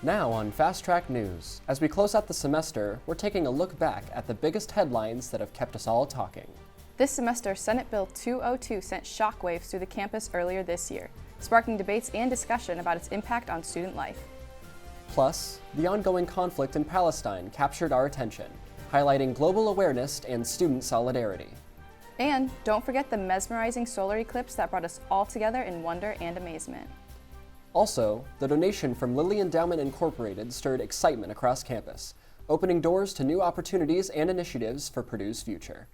Now on Fast Track News. As we close out the semester, we're taking a look back at the biggest headlines that have kept us all talking. This semester, Senate Bill 202 sent shockwaves through the campus earlier this year, sparking debates and discussion about its impact on student life. Plus, the ongoing conflict in Palestine captured our attention, highlighting global awareness and student solidarity. And don't forget the mesmerizing solar eclipse that brought us all together in wonder and amazement. Also, the donation from Lilly Endowment Incorporated stirred excitement across campus, opening doors to new opportunities and initiatives for Purdue's future.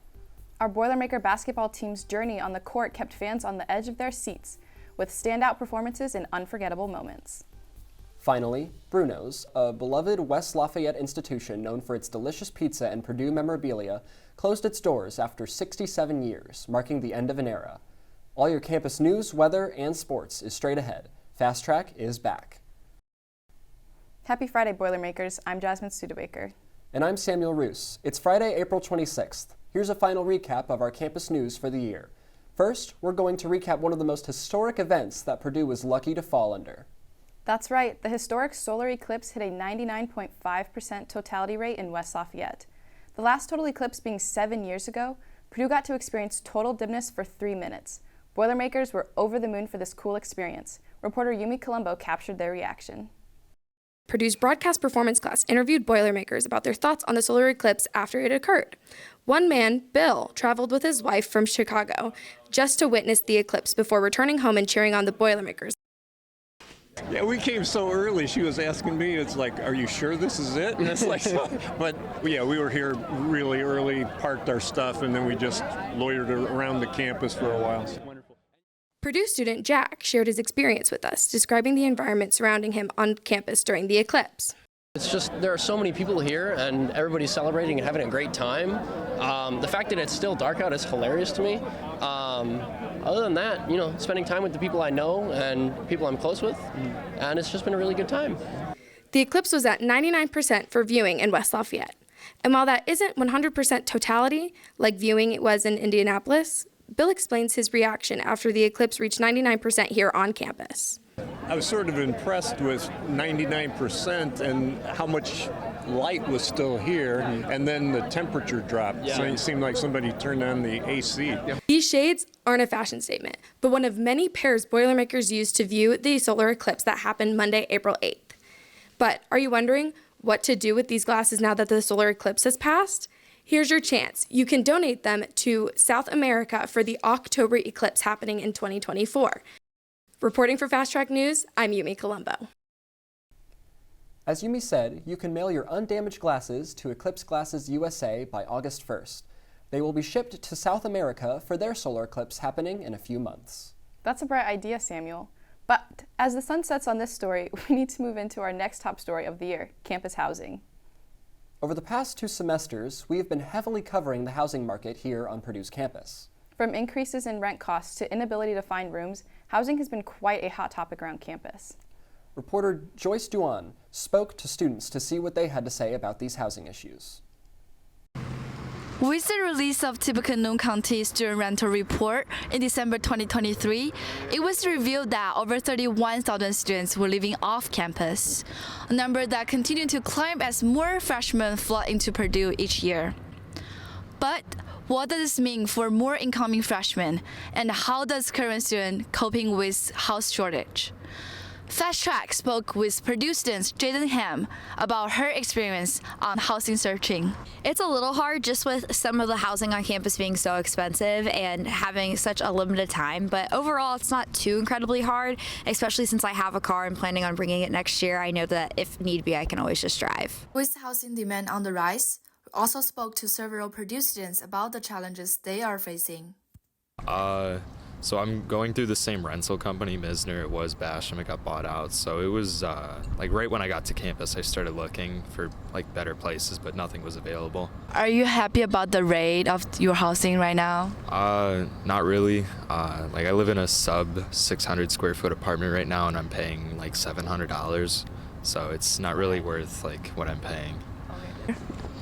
Our Boilermaker basketball team's journey on the court kept fans on the edge of their seats, with standout performances and unforgettable moments. Finally, Bruno's, a beloved West Lafayette institution known for its delicious pizza and Purdue memorabilia, closed its doors after 67 years, marking the end of an era. All your campus news, weather, and sports is straight ahead. Fast Track is back. Happy Friday, Boilermakers. I'm Jasmine Studebaker. And I'm Samuel Roos. It's Friday, April 26th. Here's a final recap of our campus news for the year. First, we're going to recap one of the most historic events that Purdue was lucky to fall under. That's right. The historic solar eclipse hit a 99.5% totality rate in West Lafayette. The last total eclipse being 7 years ago, Purdue got to experience total dimness for 3 minutes. Boilermakers were over the moon for this cool experience. Reporter Yumi Colombo captured their reaction. Purdue's broadcast performance class interviewed Boilermakers about their thoughts on the solar eclipse after it occurred. One man, Bill, traveled with his wife from Chicago just to witness the eclipse before returning home and cheering on the Boilermakers. Yeah, we came so early. She was asking me, it's like, are you sure this is it? And it's like, but yeah, we were here really early, parked our stuff, and then we just loitered around the campus for a while. Purdue student Jack shared his experience with us, describing the environment surrounding him on campus during the eclipse. It's just, there are so many people here and everybody's celebrating and having a great time. The fact that it's still dark out is hilarious to me. Other than that, spending time with the people I know and people I'm close with, and it's just been a really good time. The eclipse was at 99% for viewing in West Lafayette. And while that isn't 100% totality, like viewing it was in Indianapolis, Bill explains his reaction after the eclipse reached 99% here on campus. I was sort of impressed with 99% and how much light was still here, and then the temperature dropped. Yeah. So it seemed like somebody turned on the AC. Yeah. These shades aren't a fashion statement, but one of many pairs Boilermakers used to view the solar eclipse that happened Monday, April 8th. But are you wondering what to do with these glasses now that the solar eclipse has passed? Here's your chance. You can donate them to South America for the October eclipse happening in 2024. Reporting for Fast Track News, I'm Yumi Colombo. As Yumi said, you can mail your undamaged glasses to Eclipse Glasses USA by August 1st. They will be shipped to South America for their solar eclipse happening in a few months. That's a bright idea, Samuel. But as the sun sets on this story, we need to move into our next top story of the year, campus housing. Over the past 2 semesters, we have been heavily covering the housing market here on Purdue's campus. From increases in rent costs to inability to find rooms, housing has been quite a hot topic around campus. Reporter Joyce Duan spoke to students to see what they had to say about these housing issues. With the release of Tippecanoe County Student Rental Report in December 2023, it was revealed that over 31,000 students were living off campus, a number that continued to climb as more freshmen flood into Purdue each year. But what does this mean for more incoming freshmen, and how does current student coping with house shortage? Fast Track spoke with Purdue student Jaden Ham about her experience on housing searching. It's a little hard just with some of the housing on campus being so expensive and having such a limited time, but overall it's not too incredibly hard, especially since I have a car and planning on bringing it next year. I know that if need be, I can always just drive. With housing demand on the rise, we also spoke to several Purdue students about the challenges they are facing. So I'm going through the same rental company, Misner. It was Basham. It got bought out. So it was right when I got to campus, I started looking for better places, but nothing was available. Are you happy about the rate of your housing right now? Not really. I live in a sub 600 square foot apartment right now, and I'm paying $700. So it's not really worth what I'm paying.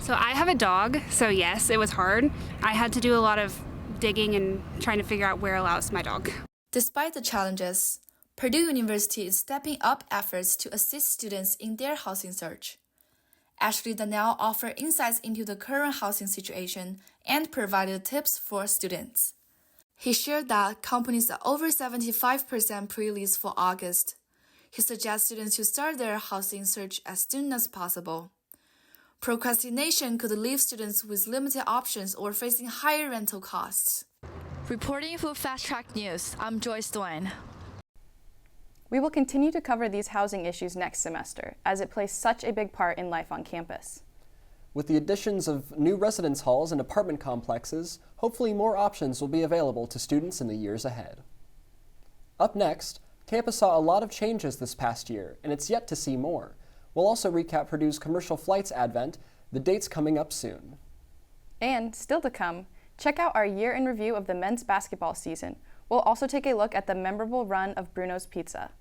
So I have a dog, so yes, it was hard. I had to do a lot of digging and trying to figure out where I'll house my dog. Despite the challenges, Purdue University is stepping up efforts to assist students in their housing search. Ashley Donnell offered insights into the current housing situation and provided tips for students. He shared that companies are over 75% pre-leased for August. He suggests students to start their housing search as soon as possible. Procrastination could leave students with limited options or facing higher rental costs. Reporting for Fast Track News, I'm Joyce Dwayne. We will continue to cover these housing issues next semester, as it plays such a big part in life on campus. With the additions of new residence halls and apartment complexes, hopefully more options will be available to students in the years ahead. Up next, campus saw a lot of changes this past year, and it's yet to see more. We'll also recap Purdue's commercial flights advent, the dates coming up soon. And still to come, check out our year in review of the men's basketball season. We'll also take a look at the memorable run of Bruno's Pizza.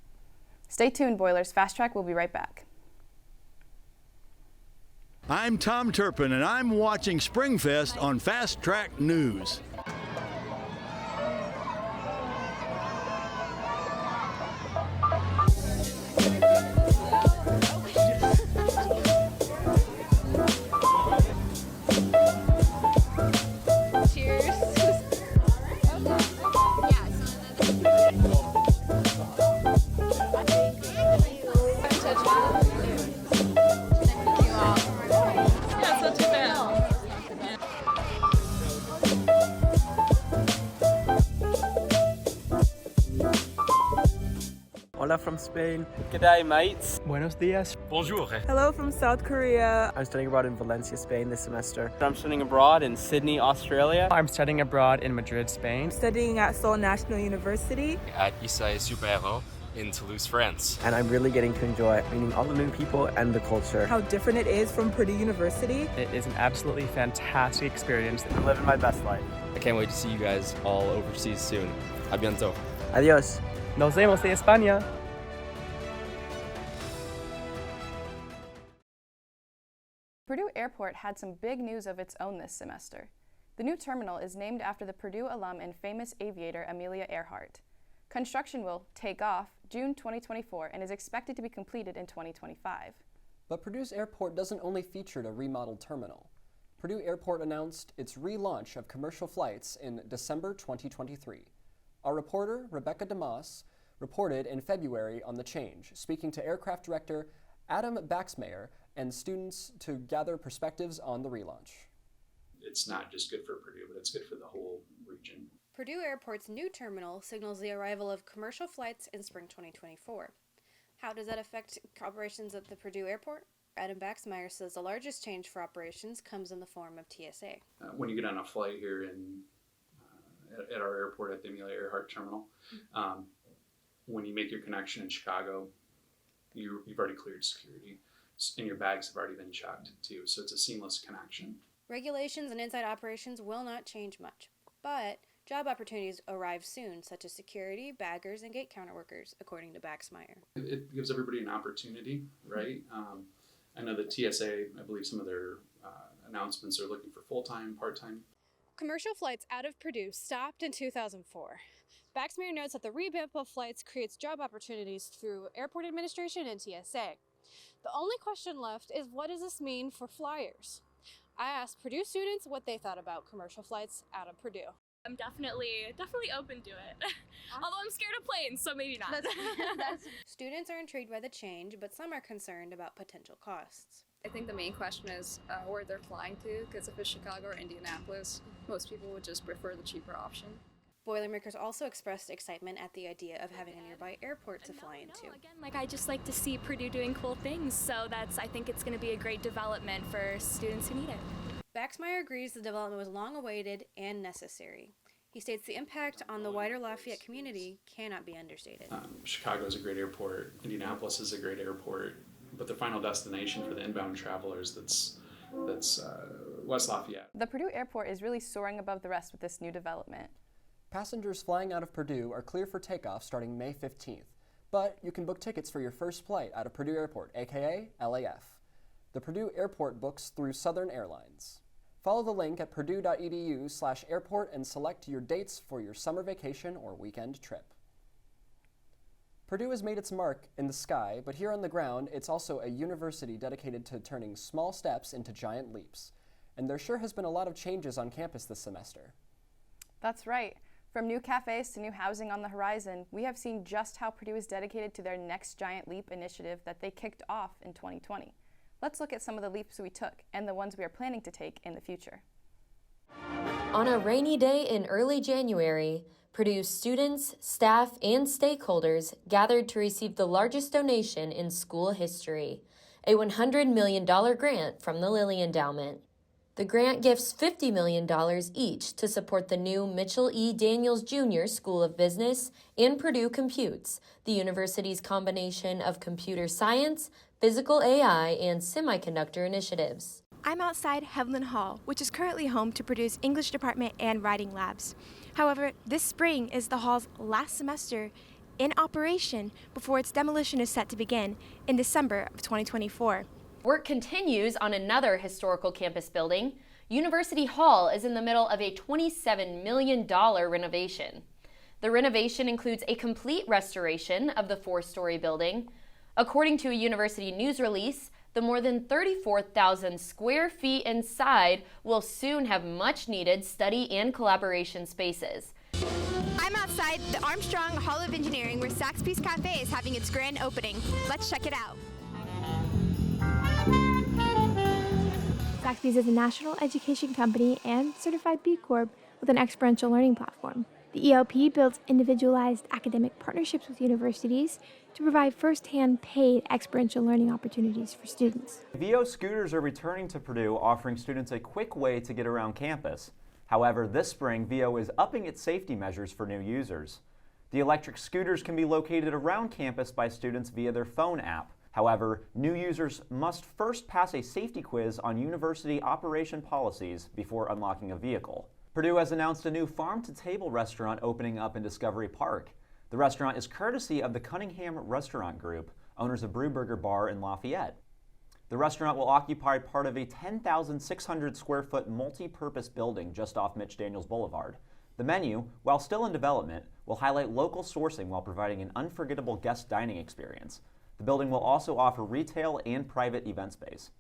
Stay tuned, Boilers. Fast Track will be right back. I'm Tom Turpin, and I'm watching Springfest on Fast Track News. Hola from Spain. G'day, mates. Buenos dias. Bonjour. Hello from South Korea. I'm studying abroad in Valencia, Spain this semester. I'm studying abroad in Sydney, Australia. I'm studying abroad in Madrid, Spain. Studying at Seoul National University. At Issai Supero in Toulouse, France. And I'm really getting to enjoy meeting all the new people and the culture. How different it is from Purdue University. It is an absolutely fantastic experience. I'm living my best life. I can't wait to see you guys all overseas soon. A bientôt. Adios. Nos vemos de España. Purdue Airport had some big news of its own this semester. The new terminal is named after the Purdue alum and famous aviator Amelia Earhart. Construction will take off June 2024 and is expected to be completed in 2025. But Purdue's airport doesn't only feature a remodeled terminal. Purdue Airport announced its relaunch of commercial flights in December 2023. Our reporter, Rebecca DeMoss, reported in February on the change, speaking to aircraft director Adam Baxmeyer and students to gather perspectives on the relaunch. It's not just good for Purdue, but it's good for the whole region. Purdue Airport's new terminal signals the arrival of commercial flights in spring 2024. How does that affect operations at the Purdue Airport? Adam Baxmeyer says the largest change for operations comes in the form of TSA. When you get on a flight here at our airport at the Amelia Earhart Terminal, when you make your connection in Chicago, you've already cleared security, and your bags have already been checked too, so it's a seamless connection. Regulations and inside operations will not change much, but job opportunities arrive soon, such as security, baggers, and gate counter workers, according to Baxmeyer. It gives everybody an opportunity, right? I know that TSA, I believe some of their announcements are looking for full-time, part-time. Commercial flights out of Purdue stopped in 2004. Baxmeyer notes that the revamp of flights creates job opportunities through airport administration and TSA. The only question left is, what does this mean for flyers? I asked Purdue students what they thought about commercial flights out of Purdue. I'm definitely open to it. Although I'm scared of planes, so maybe not. Students are intrigued by the change, but some are concerned about potential costs. I think the main question is where they're flying to, because if it's Chicago or Indianapolis, most people would just prefer the cheaper option. Boilermakers also expressed excitement at the idea of having a nearby airport to fly into. Again, I just like to see Purdue doing cool things, so I think it's going to be a great development for students who need it. Baxmeyer agrees the development was long awaited and necessary. He states the impact on the wider Lafayette community cannot be understated. Chicago is a great airport, Indianapolis is a great airport, but the final destination for the inbound travelers, that's West Lafayette. The Purdue Airport is really soaring above the rest with this new development. Passengers flying out of Purdue are clear for takeoff starting May 15th, but you can book tickets for your first flight out of Purdue Airport, aka LAF. The Purdue Airport books through Southern Airlines. Follow the link at purdue.edu/airport and select your dates for your summer vacation or weekend trip. Purdue has made its mark in the sky, but here on the ground, it's also a university dedicated to turning small steps into giant leaps. And there sure has been a lot of changes on campus this semester. That's right. From new cafes to new housing on the horizon, we have seen just how Purdue is dedicated to their Next Giant Leap initiative that they kicked off in 2020. Let's look at some of the leaps we took and the ones we are planning to take in the future. On a rainy day in early January, Purdue's students, staff, and stakeholders gathered to receive the largest donation in school history, a $100 million grant from the Lilly Endowment. The grant gifts $50 million each to support the new Mitchell E. Daniels Jr. School of Business and Purdue Computes, the university's combination of computer science, physical AI, and semiconductor initiatives. I'm outside Heavland Hall, which is currently home to Purdue's English department and writing labs. However, this spring is the hall's last semester in operation before its demolition is set to begin in December of 2024. Work continues on another historical campus building. University Hall is in the middle of a $27 million renovation. The renovation includes a complete restoration of the 4-story building. According to a university news release, the more than 34,000 square feet inside will soon have much needed study and collaboration spaces. I'm outside the Armstrong Hall of Engineering where Saxby's Cafe is having its grand opening. Let's check it out. Saxby's is a national education company and certified B Corp with an experiential learning platform. The ELP builds individualized academic partnerships with universities to provide first-hand paid experiential learning opportunities for students. VO scooters are returning to Purdue, offering students a quick way to get around campus. However, this spring, VO is upping its safety measures for new users. The electric scooters can be located around campus by students via their phone app. However, new users must first pass a safety quiz on university operation policies before unlocking a vehicle. Purdue has announced a new farm-to-table restaurant opening up in Discovery Park. The restaurant is courtesy of the Cunningham Restaurant Group, owners of Brewburger Bar in Lafayette. The restaurant will occupy part of a 10,600 square foot multi-purpose building just off Mitch Daniels Boulevard. The menu, while still in development, will highlight local sourcing while providing an unforgettable guest dining experience. The building will also offer retail and private event space.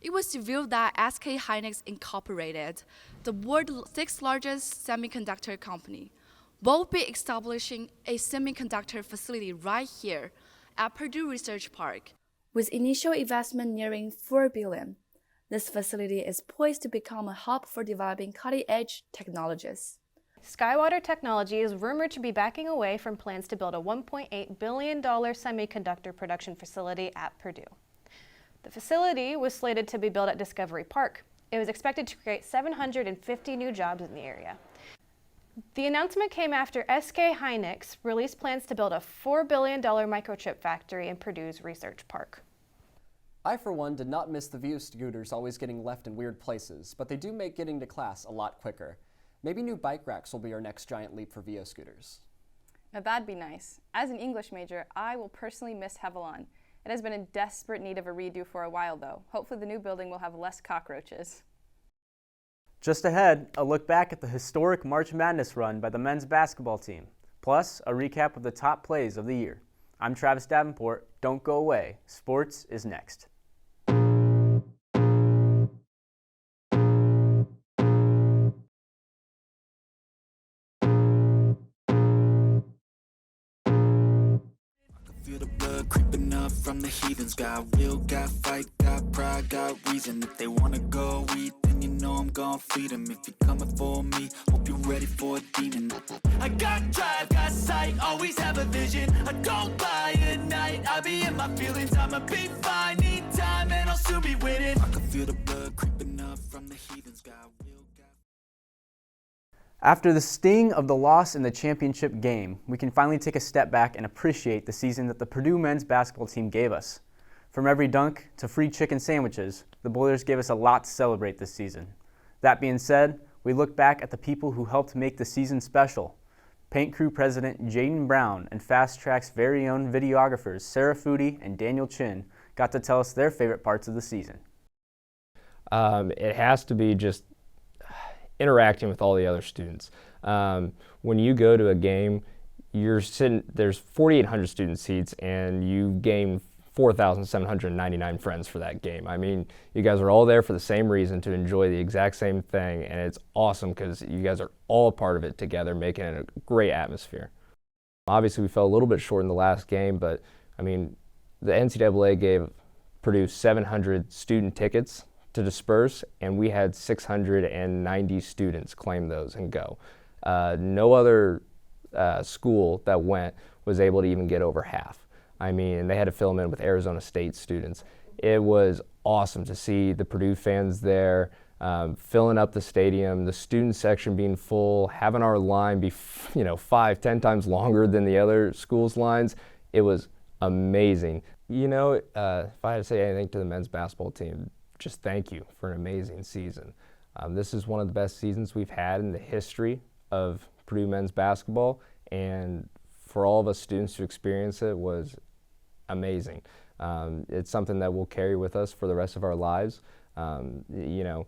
It was revealed that SK Hynix Incorporated, the world's 6th largest semiconductor company, will be establishing a semiconductor facility right here at Purdue Research Park. With initial investment nearing $4 billion, this facility is poised to become a hub for developing cutting-edge technologies. Skywater Technology is rumored to be backing away from plans to build a $1.8 billion semiconductor production facility at Purdue. The facility was slated to be built at Discovery Park. It was expected to create 750 new jobs in the area. The announcement came after SK Hynix released plans to build a $4 billion microchip factory in Purdue's Research Park. I, for one, did not miss the VO scooters always getting left in weird places, but they do make getting to class a lot quicker. Maybe new bike racks will be our next giant leap for VO scooters. Now that'd be nice. As an English major, I will personally miss Hevelon. It has been in desperate need of a redo for a while, though. Hopefully the new building will have less cockroaches. Just ahead, a look back at the historic March Madness run by the men's basketball team, plus a recap of the top plays of the year. I'm Travis Davenport. Don't go away. Sports is next. Feel the blood creeping up from the heathens. Got will, got fight, got pride, got reason. If they wanna go eat, then you know I'm gon' feed them. If you're coming for me, hope you're ready for a demon. I got drive, got sight, always have a vision. I don't lie at night, I be in my feelings. I'ma be fine, need time, and I'll soon be winning. I can feel the blood creeping up from the heathens. Got will, got... After the sting of the loss in the championship game, we can finally take a step back and appreciate the season that the Purdue men's basketball team gave us. From every dunk to free chicken sandwiches, the Boilers gave us a lot to celebrate this season. That being said, we look back at the people who helped make the season special. Paint Crew President Jaden Brown and Fast Track's very own videographers Sarah Foodie and Daniel Chin got to tell us their favorite parts of the season. It has to be just interacting with all the other students. When you go to a game, there's 4,800 student seats, and you gain 4,799 friends for that game. I mean, you guys are all there for the same reason, to enjoy the exact same thing, and it's awesome because you guys are all a part of it together, making it a great atmosphere. Obviously, we fell a little bit short in the last game, but I mean, the NCAA gave Purdue 700 student tickets to disperse, and we had 690 students claim those and go. No other school that went was able to even get over half. I mean, they had to fill them in with Arizona State students. It was awesome to see the Purdue fans there, filling up the stadium, the student section being full, having our line be 5-10 times longer than the other schools' lines. It was amazing. If I had to say anything to the men's basketball team, just thank you for an amazing season. This is one of the best seasons we've had in the history of Purdue men's basketball, and for all of us students to experience it was amazing. It's something that we'll carry with us for the rest of our lives. There's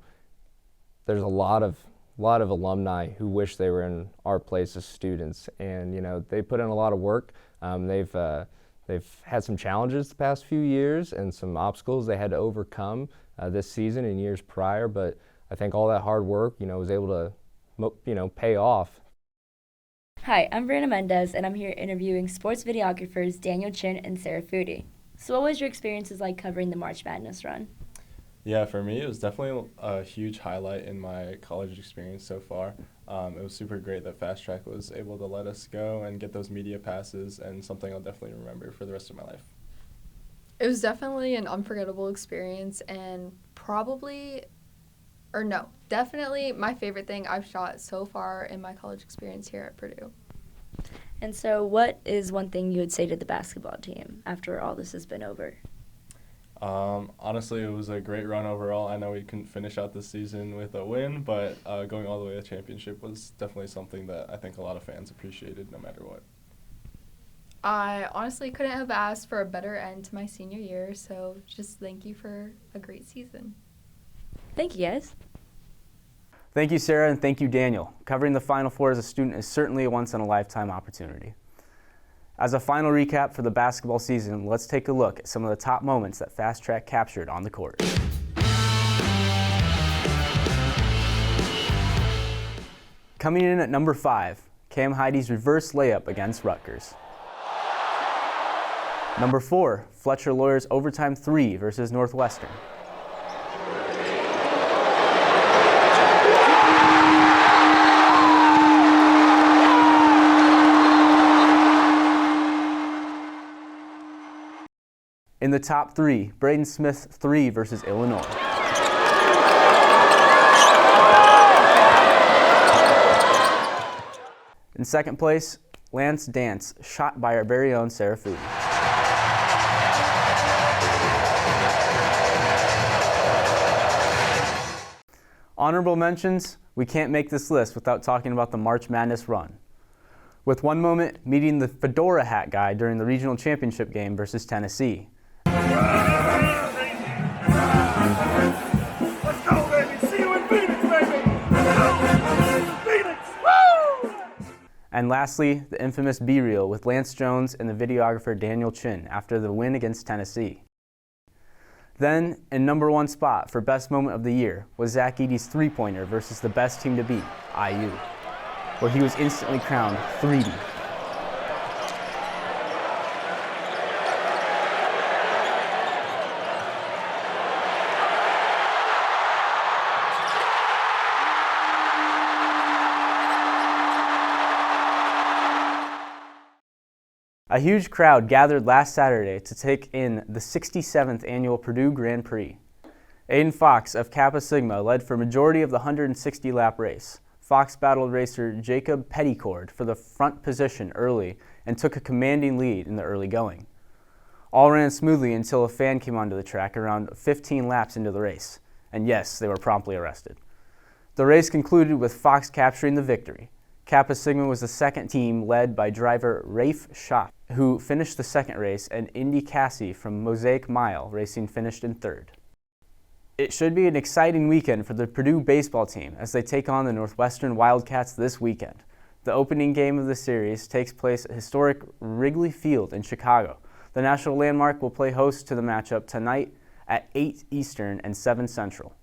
a lot of alumni who wish they were in our place as students, and they put in a lot of work. They've had some challenges the past few years and some obstacles they had to overcome this season and years prior, but I think all that hard work, was able to, pay off. Hi, I'm Brianna Mendez, and I'm here interviewing sports videographers Daniel Chin and Sarah Foodie. So what was your experiences like covering the March Madness run? Yeah, for me, it was definitely a huge highlight in my college experience so far. It was super great that Fast Track was able to let us go and get those media passes, and something I'll definitely remember for the rest of my life. It was definitely an unforgettable experience, and definitely my favorite thing I've shot so far in my college experience here at Purdue. And so what is one thing you would say to the basketball team after all this has been over? Honestly, it was a great run overall. I know we couldn't finish out the season with a win, but going all the way to championship was definitely something that I think a lot of fans appreciated no matter what. I honestly couldn't have asked for a better end to my senior year, so just thank you for a great season. Thank you, guys. Thank you, Sarah, and thank you, Daniel. Covering the Final Four as a student is certainly a once-in-a-lifetime opportunity. As a final recap for the basketball season, let's take a look at some of the top moments that Fast Track captured on the court. Coming in at number 5, Cam Heidi's reverse layup against Rutgers. Number 4, Fletcher Lawyer's overtime 3 versus Northwestern. In the top 3, Braden Smith's 3 versus Illinois. In second place, Lance Dance, shot by our very own Sarah Foodie. Honorable mentions, we can't make this list without talking about the March Madness run. With one moment meeting the fedora hat guy during the regional championship game versus Tennessee. Let's go, baby! See you in Phoenix, baby! Phoenix! Woo! And lastly, the infamous B-reel with Lance Jones and the videographer Daniel Chin after the win against Tennessee. Then, in number 1 spot for best moment of the year was Zach Edey's three-pointer versus the best team to beat, IU, where he was instantly crowned 3D. A huge crowd gathered last Saturday to take in the 67th annual Purdue Grand Prix. Aiden Fox of Kappa Sigma led for majority of the 160-lap race. Fox battled racer Jacob Petticord for the front position early and took a commanding lead in the early going. All ran smoothly until a fan came onto the track around 15 laps into the race, and yes, they were promptly arrested. The race concluded with Fox capturing the victory. Kappa Sigma was the second team led by driver Rafe Schaff, who finished the second race, and Indy Cassie from Mosaic Mile Racing finished in third. It should be an exciting weekend for the Purdue baseball team as they take on the Northwestern Wildcats this weekend. The opening game of the series takes place at historic Wrigley Field in Chicago. The national landmark will play host to the matchup tonight at 8 Eastern and 7 Central.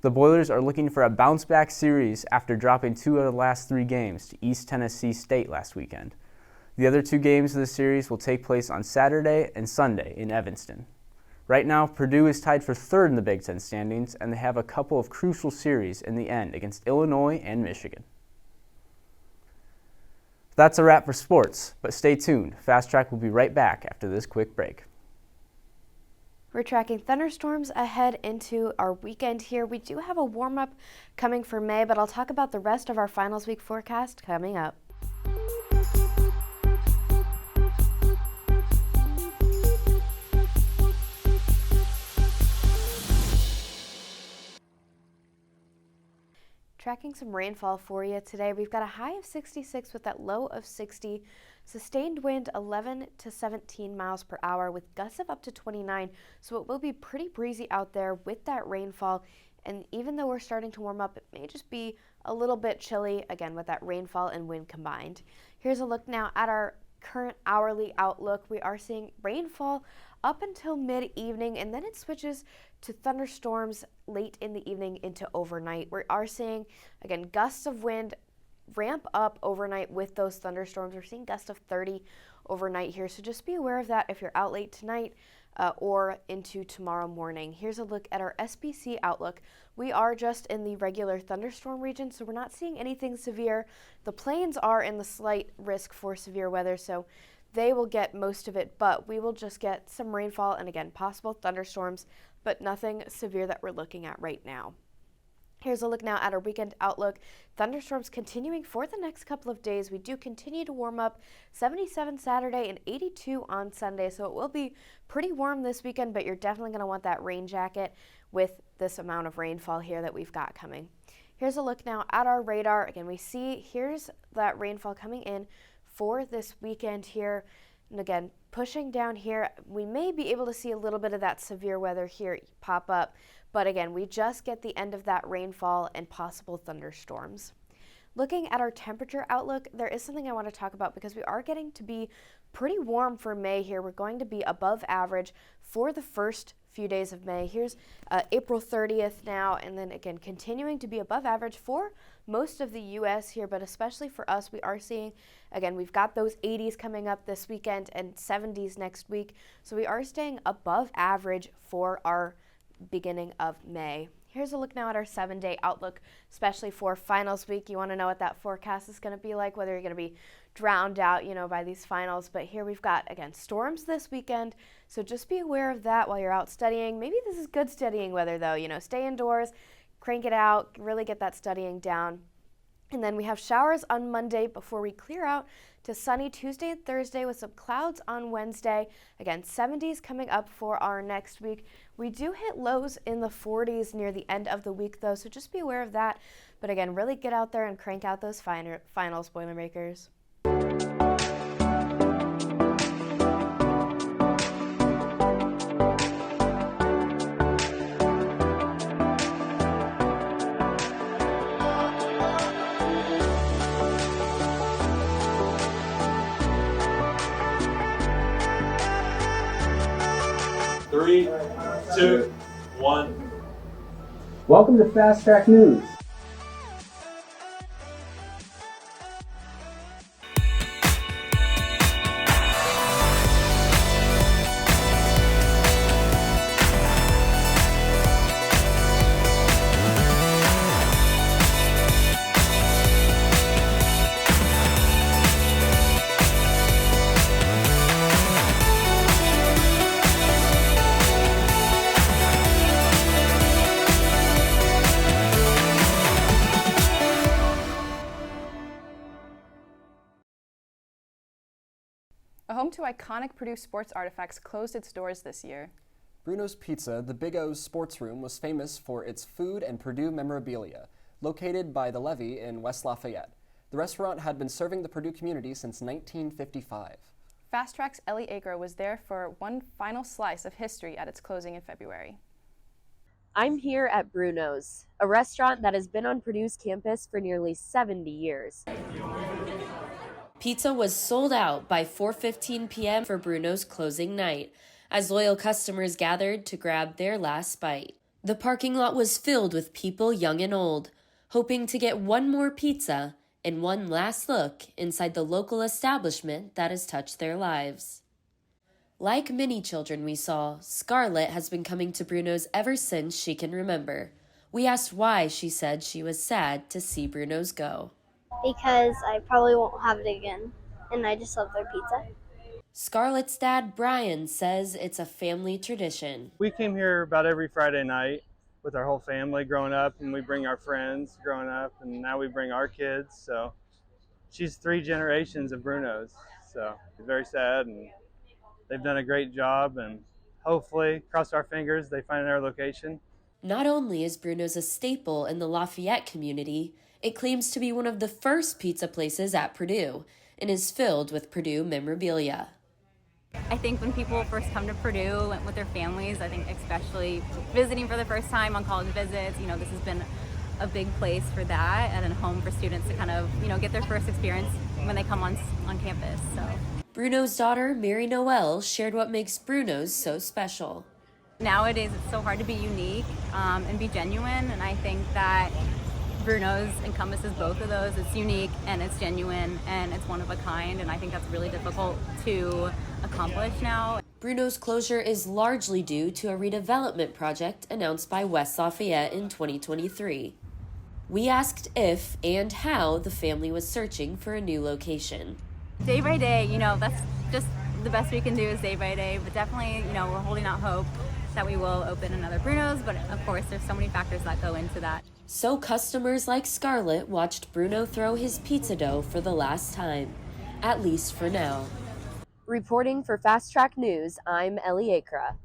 The Boilers are looking for a bounce-back series after dropping 2 of the last 3 games to East Tennessee State last weekend. The other 2 games of the series will take place on Saturday and Sunday in Evanston. Right now, Purdue is tied for 3rd in the Big Ten standings, and they have a couple of crucial series in the end against Illinois and Michigan. That's a wrap for sports, but stay tuned. Fast Track will be right back after this quick break. We're tracking thunderstorms ahead into our weekend here. We do have a warm-up coming for May, but I'll talk about the rest of our finals week forecast coming up. Tracking some rainfall for you today. We've got a high of 66 with that low of 60. Sustained wind 11 to 17 miles per hour with gusts of up to 29. So it will be pretty breezy out there with that rainfall. And even though we're starting to warm up, it may just be a little bit chilly, again, with that rainfall and wind combined. Here's a look now at our current hourly outlook. We are seeing rainfall up until mid-evening, and then it switches to thunderstorms late in the evening into overnight. We are seeing, again, gusts of wind ramp up overnight with those thunderstorms. We're seeing gusts of 30 overnight here, so just be aware of that if you're out late tonight or into tomorrow morning. Here's a look at our SPC outlook. We are just in the regular thunderstorm region, so we're not seeing anything severe. The plains are in the slight risk for severe weather, so they will get most of it, but we will just get some rainfall and, again, possible thunderstorms, but nothing severe that we're looking at right now. Here's a look now at our weekend outlook. Thunderstorms continuing for the next couple of days. We do continue to warm up, 77 Saturday and 82 on Sunday, so it will be pretty warm this weekend, but you're definitely going to want that rain jacket with this amount of rainfall here that we've got coming. Here's a look now at our radar. Again, we see here's that rainfall coming in for this weekend here. And again, pushing down here, we may be able to see a little bit of that severe weather here pop up. But again, we just get the end of that rainfall and possible thunderstorms. Looking at our temperature outlook, there is something I want to talk about because we are getting to be pretty warm for May here. We're going to be above average for the first few days of May. Here's April 30th now, and then again, continuing to be above average for most of the U.S. here, but especially for us, we are seeing, again, we've got those 80s coming up this weekend and 70s next week. So we are staying above average for our beginning of May. Here's a look now at our 7-day outlook, especially for finals week. You want to know what that forecast is going to be like, whether you're going to be drowned out, by these finals. But here we've got, again, storms this weekend. So just be aware of that while you're out studying. Maybe this is good studying weather, though. Stay indoors, crank it out, really get that studying down. And then we have showers on Monday before we clear out to sunny Tuesday and Thursday with some clouds on Wednesday. Again, 70s coming up for our next week. We do hit lows in the 40s near the end of the week, though, so just be aware of that. But again, really get out there and crank out those finals, Boilermakers. Three, 2, 1. Welcome to Fast Track News. A home to iconic Purdue sports artifacts closed its doors this year. Bruno's Pizza, the Big O's sports room, was famous for its food and Purdue memorabilia, located by the Levee in West Lafayette. The restaurant had been serving the Purdue community since 1955. Fast Track's Ellie Aker was there for one final slice of history at its closing in February. I'm here at Bruno's, a restaurant that has been on Purdue's campus for nearly 70 years. Pizza was sold out by 4:15 p.m. for Bruno's closing night, as loyal customers gathered to grab their last bite. The parking lot was filled with people young and old, hoping to get one more pizza and one last look inside the local establishment that has touched their lives. Like many children we saw, Scarlett has been coming to Bruno's ever since she can remember. We asked why she said she was sad to see Bruno's go. Because I probably won't have it again, and I just love their pizza. Scarlett's dad, Brian, says it's a family tradition. We came here about every Friday night with our whole family growing up, and we bring our friends growing up, and now we bring our kids. So she's 3 generations of Bruno's. So it's very sad, and they've done a great job, and hopefully, cross our fingers, they find our location. Not only is Bruno's a staple in the Lafayette community, it claims to be one of the first pizza places at Purdue and is filled with Purdue memorabilia. I think when people first come to Purdue with their families, I think especially visiting for the first time on college visits, this has been a big place for that and a home for students to kind of, get their first experience when they come on campus. So Bruno's daughter, Mary Noel, shared what makes Bruno's so special. Nowadays, it's so hard to be unique and be genuine, and I think that Bruno's encompasses both of those. It's unique and it's genuine and it's one of a kind, and I think that's really difficult to accomplish now. Bruno's closure is largely due to a redevelopment project announced by West Lafayette in 2023. We asked if and how the family was searching for a new location. Day by day, that's just the best we can do is day by day, but definitely, we're holding out hope that we will open another Bruno's, but of course there's so many factors that go into that. So customers like Scarlett watched Bruno throw his pizza dough for the last time, at least for now. Reporting for Fast Track News, I'm Ellie Akra.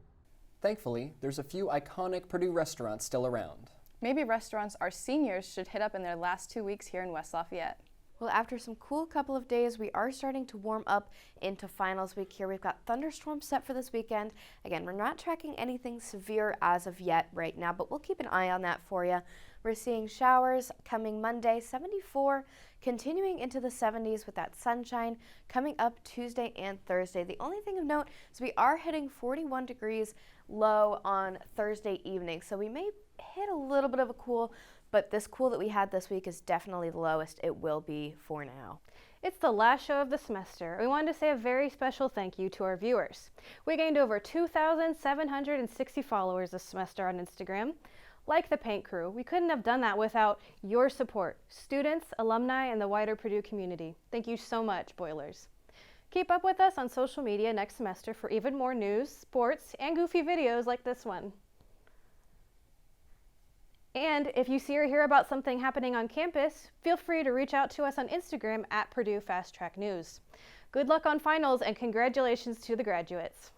Thankfully, there's a few iconic Purdue restaurants still around. Maybe restaurants our seniors should hit up in their last 2 weeks here in West Lafayette. Well, after some cool couple of days, we are starting to warm up into finals week here. We've got thunderstorms set for this weekend. Again, we're not tracking anything severe as of yet right now, but we'll keep an eye on that for you. We're seeing showers coming Monday, 74, continuing into the 70s with that sunshine coming up Tuesday and Thursday. The only thing of note is we are hitting 41 degrees low on Thursday evening, so we may hit a little bit of a cool, but this cool that we had this week is definitely the lowest it will be for now. It's the last show of the semester. We wanted to say a very special thank you to our viewers. We gained over 2,760 followers this semester on Instagram. Like the paint crew, we couldn't have done that without your support, students, alumni, and the wider Purdue community. Thank you so much, Boilers. Keep up with us on social media next semester for even more news, sports, and goofy videos like this one. And if you see or hear about something happening on campus, feel free to reach out to us on Instagram at Purdue Fast Track News. Good luck on finals and congratulations to the graduates.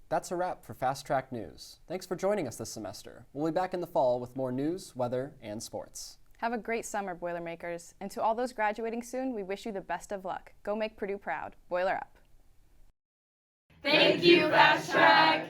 That's a wrap for Fast Track News. Thanks for joining us this semester. We'll be back in the fall with more news, weather, and sports. Have a great summer, Boilermakers. And to all those graduating soon, we wish you the best of luck. Go make Purdue proud. Boiler up. Thank you, Fast Track.